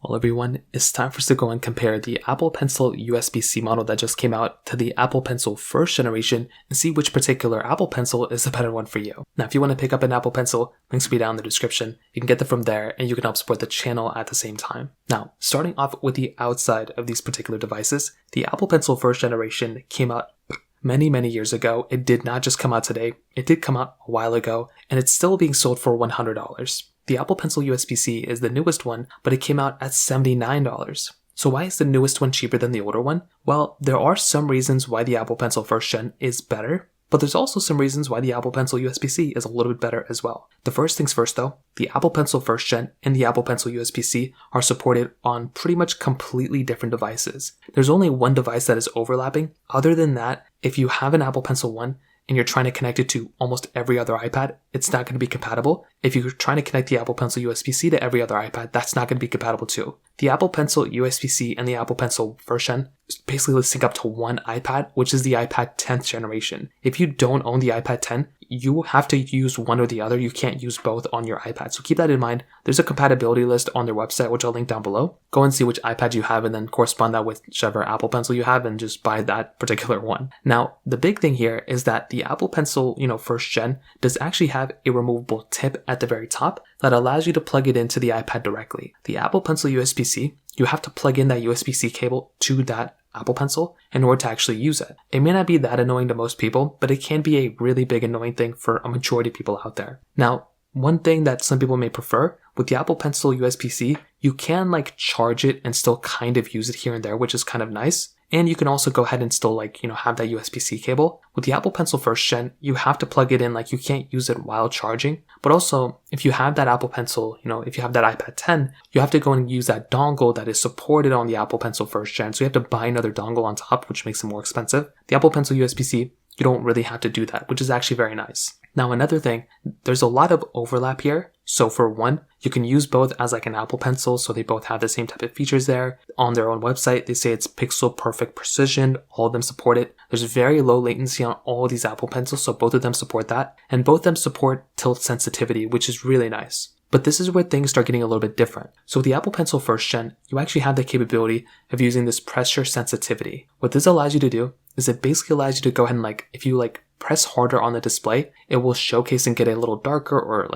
Well, everyone, it's time for us to go and compare the Apple Pencil USB-C model that just came out to the Apple Pencil first generation and see which particular Apple Pencil is the better one for you. Now, if you want to pick up an Apple Pencil, links will be down in the description. You can get them from there and you can help support the channel at the same time. Now, starting off with the outside of these particular devices, the Apple Pencil first generation came out many years ago. It did not just come out today. It did come out a while ago and it's still being sold for $100. The Apple Pencil USB-C is the newest one, but it came out at $79. So why is the newest one cheaper than the older one? Well, there are some reasons why the Apple Pencil first gen is better, but there's also some reasons why the Apple Pencil USB-C is a little bit better as well. The first things first though, the Apple Pencil first gen and the Apple Pencil USB-C are supported on pretty much completely different devices. There's only one device that is overlapping. Other than that, if you have an Apple Pencil 1, and you're trying to connect it to almost every other iPad, it's not going to be compatible. If you're trying to connect the Apple Pencil USB-C to every other iPad, that's not going to be compatible too. The Apple Pencil USB-C and the Apple Pencil first gen basically sync up to one iPad, which is the iPad 10th generation. If you don't own the iPad 10, you have to use one or the other. You can't use both on your iPad. So keep that in mind. There's a compatibility list on their website, which I'll link down below. Go and see which iPad you have and then correspond that with whichever Apple Pencil you have and just buy that particular one. Now, the big thing here is that the Apple Pencil, first gen does actually have a removable tip at the very top that allows you to plug it into the iPad directly. The Apple Pencil USB-C, you have to plug in that USB-C cable to that Apple Pencil in order to actually use it. It may not be that annoying to most people, but it can be a really big annoying thing for a majority of people out there. Now, one thing that some people may prefer, with the Apple Pencil USB-C, you can charge it and still kind of use it here and there, which is kind of nice. And you can also go ahead and still have that USB-C cable. With the Apple Pencil first gen, you have to plug it in, you can't use it while charging. But also, if you have that Apple Pencil, if you have that iPad 10, you have to go and use that dongle that is supported on the Apple Pencil first gen. So you have to buy another dongle on top, which makes it more expensive. The Apple Pencil USB-C, you don't really have to do that, which is actually very nice. Now, another thing, there's a lot of overlap here. So for one, you can use both as an Apple Pencil, so they both have the same type of features there. On their own website, they say it's pixel perfect precision. All of them support it. There's very low latency on all these Apple Pencils, so both of them support that. And both of them support tilt sensitivity, which is really nice. But this is where things start getting a little bit different. So with the Apple Pencil first gen, you actually have the capability of using this pressure sensitivity. What this allows you to do is it basically allows you to go ahead and if you press harder on the display, it will showcase and get a little darker or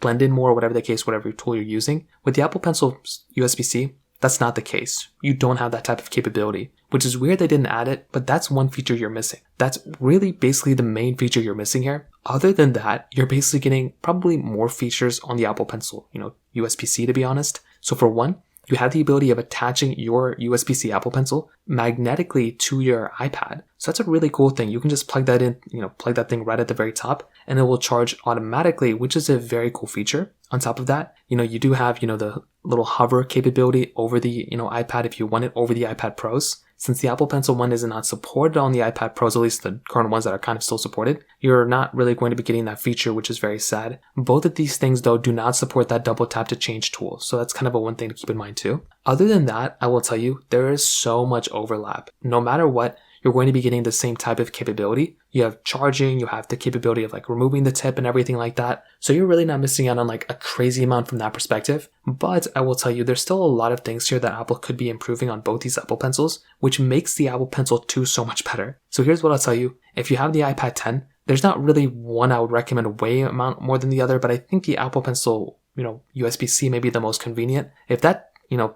blend in more, whatever the case, whatever tool you're using. With the Apple Pencil USB-C, that's not the case. You don't have that type of capability, which is weird they didn't add it, but that's one feature you're missing. That's really basically the main feature you're missing here. Other than that, you're basically getting probably more features on the Apple Pencil, USB-C to be honest. So for one, you have the ability of attaching your USB-C Apple Pencil magnetically to your iPad. So that's a really cool thing. You can just plug that in, plug that thing right at the very top and it will charge automatically, which is a very cool feature. On top of that, you do have, the little hover capability over the, iPad if you want it over the iPad Pros. Since the Apple Pencil 1 is not supported on the iPad Pros, at least the current ones that are kind of still supported, you're not really going to be getting that feature, which is very sad. Both of these things, though, do not support that double tap to change tool. So that's kind of a one thing to keep in mind, too. Other than that, I will tell you, there is so much overlap. No matter what, you're going to be getting the same type of capability. You have charging, you have the capability of removing the tip and everything like that. So you're really not missing out on a crazy amount from that perspective. But I will tell you, there's still a lot of things here that Apple could be improving on both these Apple Pencils, which makes the Apple Pencil 2 so much better. So here's what I'll tell you. If you have the iPad 10, there's not really one I would recommend way amount more than the other, but I think the Apple Pencil, USB-C may be the most convenient. If that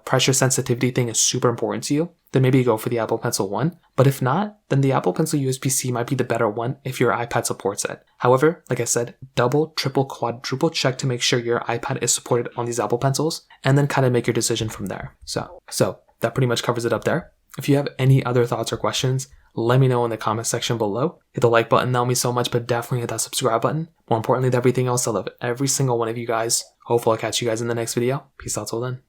pressure sensitivity thing is super important to you, then maybe go for the Apple Pencil 1. But if not, then the Apple Pencil USB-C might be the better one if your iPad supports it. However, like I said, double, triple, quadruple check to make sure your iPad is supported on these Apple Pencils, and then kind of make your decision from there. So that pretty much covers it up there. If you have any other thoughts or questions, let me know in the comment section below. Hit the like button, that would mean so much, but definitely hit that subscribe button. More importantly than everything else, I love every single one of you guys. Hopefully I'll catch you guys in the next video. Peace out till then.